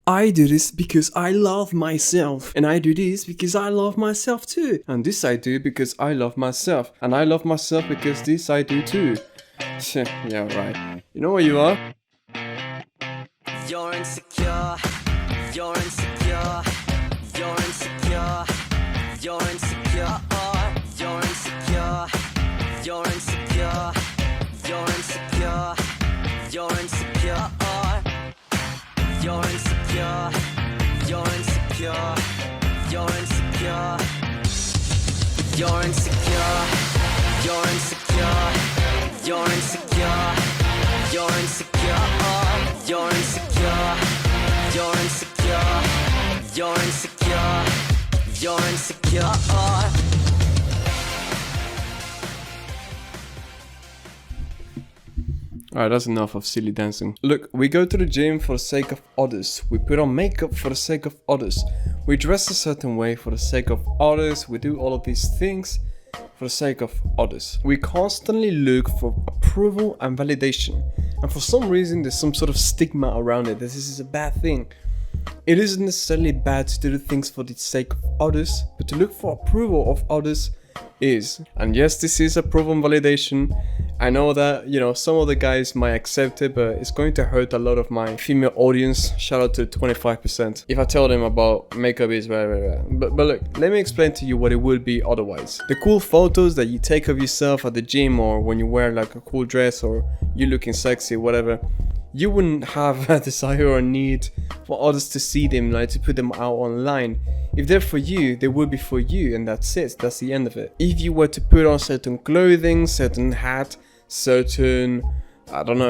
I do this because I love myself. And I do this because I love myself too. And this I do because I love myself. And I love myself because this I do too. Yeah, right. You know where you are? You're insecure, you're insecure, you're insecure, you're insecure, you're insecure, you're insecure, you're insecure, you're insecure, you're insecure, you're insecure, you're insecure, you're insecure, you're insecure, you're insecure, you're insecure, you're insecure, you're insecure, you're insecure, you're insecure. Alright, that's enough of silly dancing. Look, we go to the gym for the sake of others. We put on makeup for the sake of others. We dress a certain way for the sake of others. We do all of these things for the sake of others. We constantly look for approval and validation. And for some reason, there's some sort of stigma around it. This is a bad thing. It isn't necessarily bad to do things for the sake of others, but to look for approval of others is. And yes, this is approval and validation. I know that, some of the guys might accept it, but it's going to hurt a lot of my female audience. Shout out to 25%. If I tell them about makeup is blah. But look, let me explain to you what it would be otherwise. The cool photos that you take of yourself at the gym, or when you wear like a cool dress, or you looking sexy, whatever, you wouldn't have a desire or need for others to see them, like to put them out online. If they're for you, they will be for you, and that's it. That's the end of it. If you were to put on certain clothing, certain hat, certain,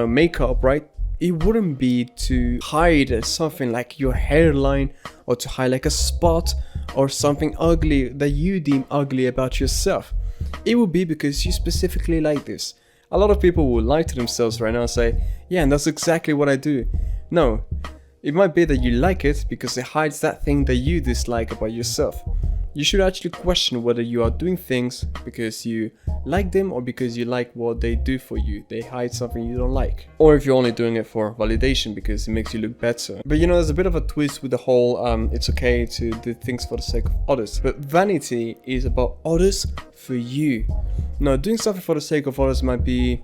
makeup, right? It wouldn't be to hide something like your hairline, or to hide like a spot or something ugly that you deem ugly about yourself. It would be because you specifically like this. A lot of people will lie to themselves right now and say, yeah, and that's exactly what I do. No, it might be that you like it because it hides that thing that you dislike about yourself. You should actually question whether you are doing things because you like them or because you like what they do for you. They hide something you don't like. Or if you're only doing it for validation because it makes you look better. But there's a bit of a twist with the whole it's okay to do things for the sake of others. But vanity is about others for you. Now, doing something for the sake of others might be,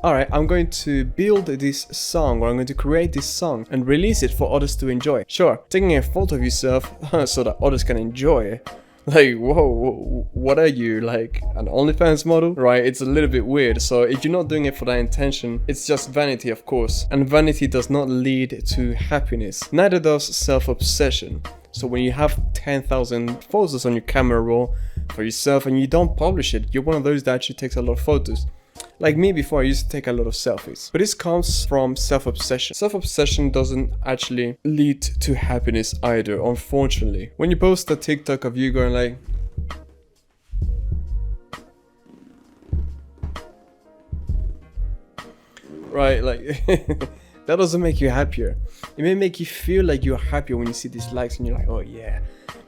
alright, I'm going to build this song, or I'm going to create this song and release it for others to enjoy. Sure, taking a photo of yourself so that others can enjoy it. Like, whoa, what are you, like an OnlyFans model? Right, it's a little bit weird. So if you're not doing it for that intention, it's just vanity, of course. And vanity does not lead to happiness. Neither does self-obsession. So when you have 10,000 photos on your camera roll for yourself and you don't publish it, you're one of those that actually takes a lot of photos. Like me before, I used to take a lot of selfies. But this comes from self-obsession. Self-obsession doesn't actually lead to happiness either, unfortunately. When you post a TikTok of you going like, right, like that doesn't make you happier. It may make you feel like you're happier when you see these likes and you're like, oh yeah.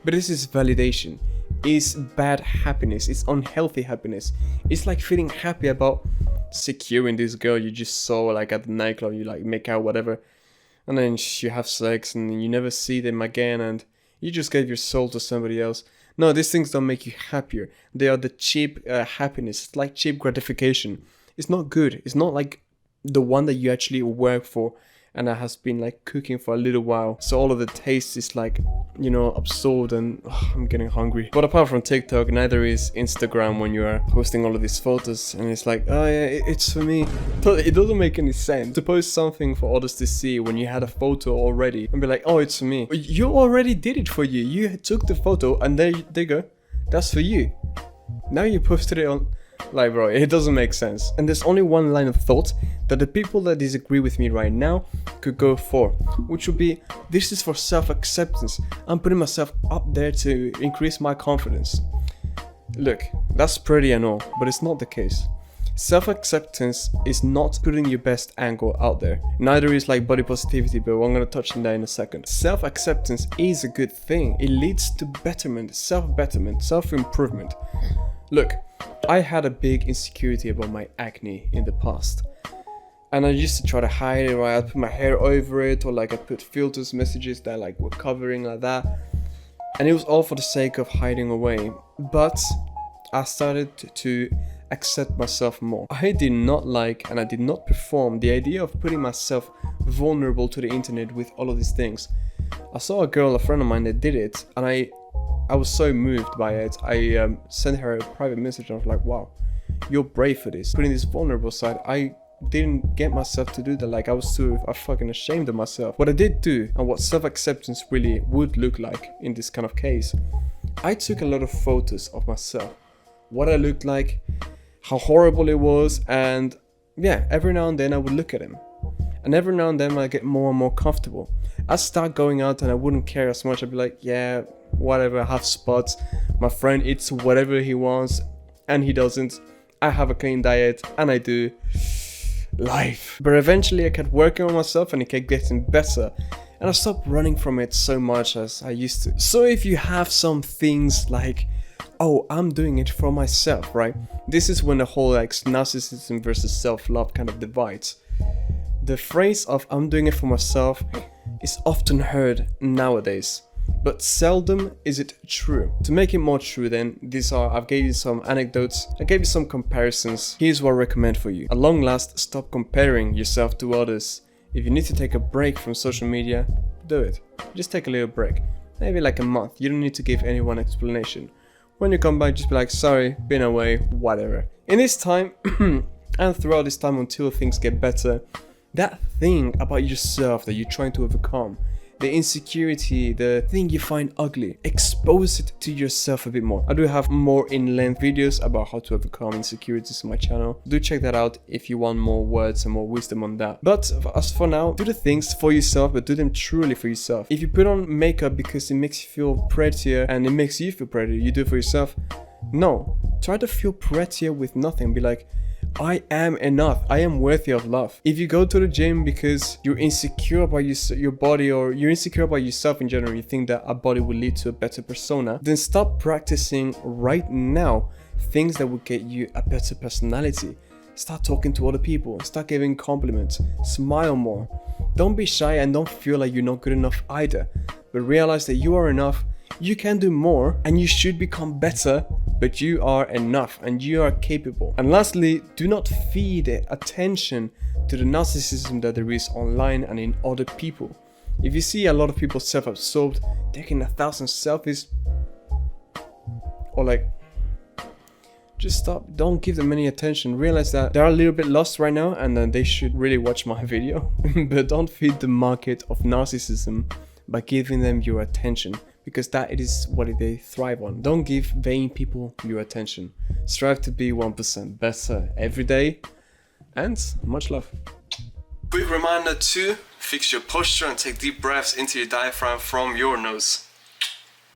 But this is validation. It's bad happiness. It's unhealthy happiness. It's like feeling happy about securing this girl you just saw like at the nightclub. You like make out whatever, and then you have sex and you never see them again, and you just gave your soul to somebody else. No, these things don't make you happier. They are the cheap happiness. It's like cheap gratification. It's not good. It's not like the one that you actually work for and that has been like cooking for a little while. So all of the taste is like, absorbed, and I'm getting hungry. But apart from TikTok, neither is Instagram when you are posting all of these photos and it's like, oh yeah, it's for me. It doesn't make any sense to post something for others to see when you had a photo already and be like, oh, it's for me. You already did it for you. You took the photo and there you go. That's for you. Now you posted it on. Like, bro, it doesn't make sense. And there's only one line of thought that the people that disagree with me right now could go for, which would be, this is for self-acceptance. I'm putting myself up there to increase my confidence. Look, that's pretty and all, but it's not the case. Self-acceptance is not putting your best angle out there. Neither is like body positivity, but I'm going to touch on that in a second. Self-acceptance is a good thing. It leads to betterment, self-betterment, self-improvement. Look, I had a big insecurity about my acne in the past. And I used to try to hide it, right? I'd put my hair over it, or like I'd put filters, messages that like were covering like that. And it was all for the sake of hiding away. But I started to accept myself more. I did not like, and I did not perform the idea of putting myself vulnerable to the internet with all of these things. I saw a girl, a friend of mine, that did it, and I was so moved by it. I sent her a private message and I was like, wow, you're brave for this. Putting this vulnerable side, I didn't get myself to do that. Like, I was fucking ashamed of myself. What I did do, and what self-acceptance really would look like in this kind of case, I took a lot of photos of myself, what I looked like, how horrible it was, and yeah, every now and then I would look at him. And every now and then I get more and more comfortable. I'd start going out and I wouldn't care as much. I'd be like, yeah, whatever, I have spots. My friend eats whatever he wants and he doesn't. I have a clean diet and I do. Life. But eventually I kept working on myself and it kept getting better. And I stopped running from it so much as I used to. So if you have some things like, oh, I'm doing it for myself, right? This is when the whole like narcissism versus self-love kind of divides. The phrase of I'm doing it for myself is often heard nowadays, but seldom is it true. To make it more true then, I've gave you some anecdotes, I gave you some comparisons. Here's what I recommend for you. At long last, stop comparing yourself to others. If you need to take a break from social media, do it. Just take a little break. Maybe like a month. You don't need to give anyone explanation. When you come back, just be like, sorry, been away, whatever. In this time, and throughout this time until things get better, that thing about yourself that you're trying to overcome, the insecurity, the thing you find ugly, expose it to yourself a bit more. I do have more in-length videos about how to overcome insecurities on my channel. Do check that out if you want more words and more wisdom on that. But as for now, do the things for yourself, but do them truly for yourself. If you put on makeup because it makes you feel prettier and it makes you feel prettier, you do it for yourself. No, try to feel prettier with nothing. Be like, I am enough. I am worthy of love. If you go to the gym because you're insecure about your body, or you're insecure about yourself in general, you think that a body will lead to a better persona, then stop practicing right now things that will get you a better personality. Start talking to other people. Start giving compliments. Smile more. Don't be shy and don't feel like you're not good enough either. But realize that you are enough. You can do more and you should become better, but you are enough and you are capable. And lastly, do not feed attention to the narcissism that there is online and in other people. If you see a lot of people self-absorbed, taking 1,000 selfies, or like, just stop. Don't give them any attention. Realize that they're a little bit lost right now and then they should really watch my video. But don't feed the market of narcissism by giving them your attention, because that is what they thrive on. Don't give vain people your attention. Strive to be 1% better every day, and much love. Quick reminder to fix your posture and take deep breaths into your diaphragm from your nose.